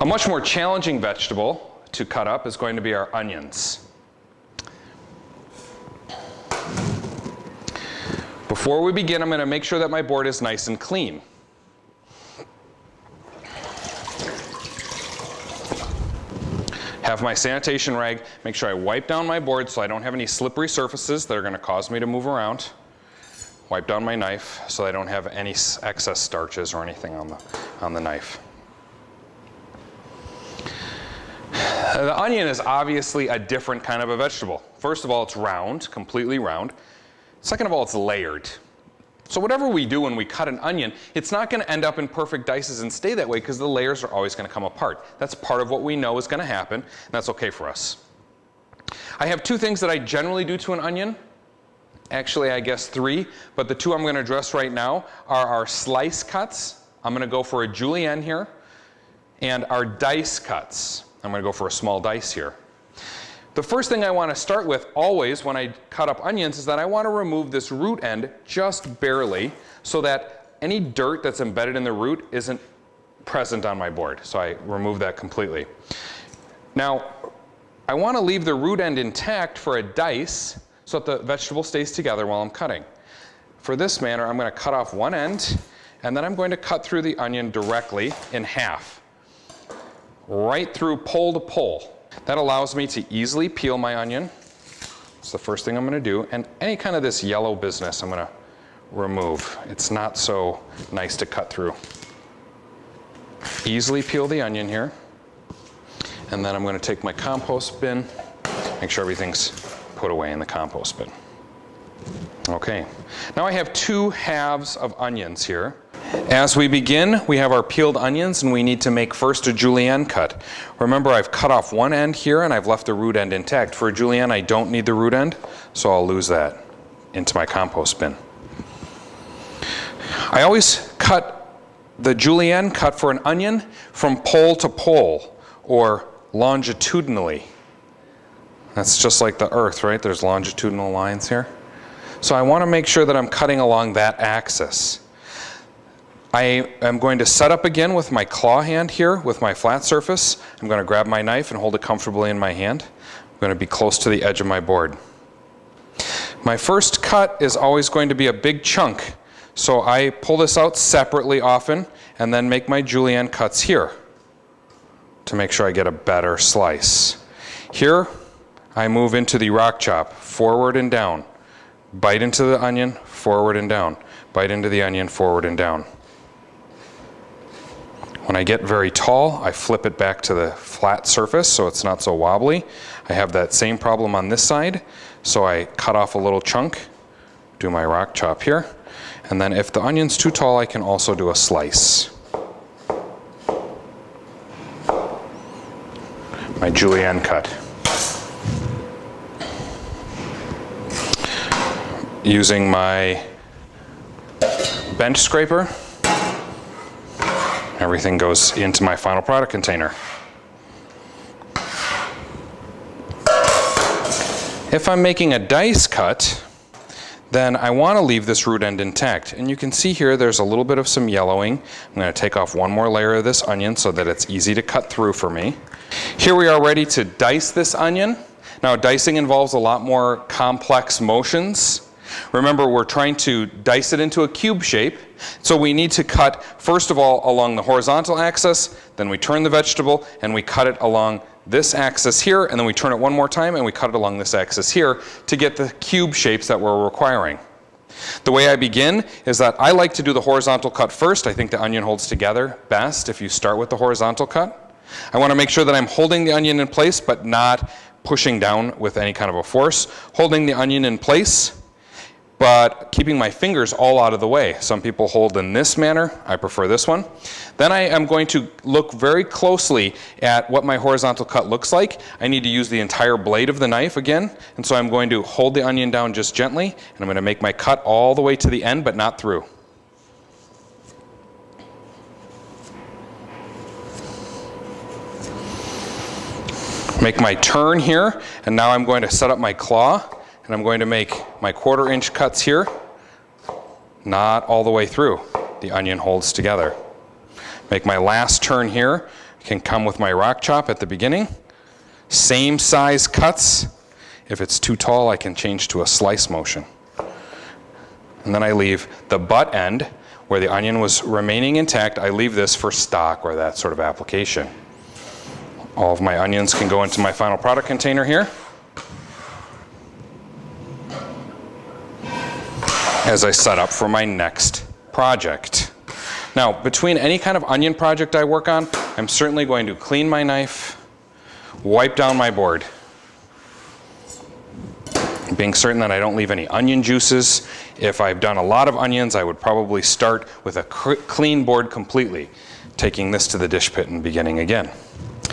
A much more challenging vegetable to cut up is going to be our onions. Before we begin, I'm going to make sure that my board is nice and clean. Have my sanitation rag, make sure I wipe down my board so I don't have any slippery surfaces that are going to cause me to move around. Wipe down my knife so I don't have any excess starches or anything on the knife. The onion is obviously a different kind of a vegetable. First of all, it's round, completely round. Second of all, it's layered. So whatever we do when we cut an onion, it's not going to end up in perfect dices and stay that way because the layers are always going to come apart. That's part of what we know is going to happen, and that's okay for us. I have two things that I generally do to an onion. Actually, I guess three, but the two I'm going to address right now are our slice cuts. I'm going to go for a julienne here, and our dice cuts. I'm going to go for a small dice here. The first thing I want to start with always when I cut up onions is that I want to remove this root end just barely so that any dirt that's embedded in the root isn't present on my board. So I remove that completely. Now, I want to leave the root end intact for a dice so that the vegetable stays together while I'm cutting. For this manner, I'm going to cut off one end and then I'm going to cut through the onion directly in half, right through pole to pole. That allows me to easily peel my onion. It's the first thing I'm going to do. And any kind of this yellow business I'm going to remove. It's not so nice to cut through. Easily peel the onion here. And then I'm going to take my compost bin, make sure everything's put away in the compost bin. Okay, now I have two halves of onions here. As we begin, we have our peeled onions and we need to make first a julienne cut. Remember, I've cut off one end here and I've left the root end intact. For a julienne, I don't need the root end, so I'll lose that into my compost bin. I always cut the julienne cut for an onion from pole to pole or longitudinally. That's just like the earth, right? There's longitudinal lines here. So I want to make sure that I'm cutting along that axis. I am going to set up again with my claw hand here with my flat surface. I'm going to grab my knife and hold it comfortably in my hand. I'm going to be close to the edge of my board. My first cut is always going to be a big chunk. So I pull this out separately often and then make my julienne cuts here to make sure I get a better slice. Here I move into the rock chop, forward and down. Bite into the onion, forward and down. Bite into the onion, forward and down. When I get very tall, I flip it back to the flat surface so it's not so wobbly. I have that same problem on this side, so I cut off a little chunk, do my rock chop here, and then if the onion's too tall, I can also do a slice. My julienne cut. Using my bench scraper, everything goes into my final product container. If I'm making a dice cut, then I want to leave this root end intact. And you can see here there's a little bit of some yellowing. I'm going to take off one more layer of this onion so that it's easy to cut through for me. Here we are ready to dice this onion. Now dicing involves a lot more complex motions. Remember, we're trying to dice it into a cube shape, so we need to cut, first of all, along the horizontal axis, then we turn the vegetable, and we cut it along this axis here, and then we turn it one more time, and we cut it along this axis here to get the cube shapes that we're requiring. The way I begin is that I like to do the horizontal cut first. I think the onion holds together best if you start with the horizontal cut. I want to make sure that I'm holding the onion in place, but not pushing down with any kind of a force. Holding the onion in place, but keeping my fingers all out of the way. Some people hold in this manner. I prefer this one. Then I am going to look very closely at what my horizontal cut looks like. I need to use the entire blade of the knife again, and so I'm going to hold the onion down just gently, and I'm going to make my cut all the way to the end, but not through. Make my turn here, and now I'm going to set up my claw. And I'm going to make my 1/4 inch cuts here, not all the way through. The onion holds together. Make my last turn here. can come with my rock chop at the beginning. Same size cuts. If it's too tall, I can change to a slice motion. And then I leave the butt end, where the onion was remaining intact, I leave this for stock or that sort of application. All of my onions can go into my final product container here. As I set up for my next project. Now, between any kind of onion project I work on, I'm certainly going to clean my knife, wipe down my board, being certain that I don't leave any onion juices. If I've done a lot of onions, I would probably start with a clean board completely, taking this to the dish pit and beginning again.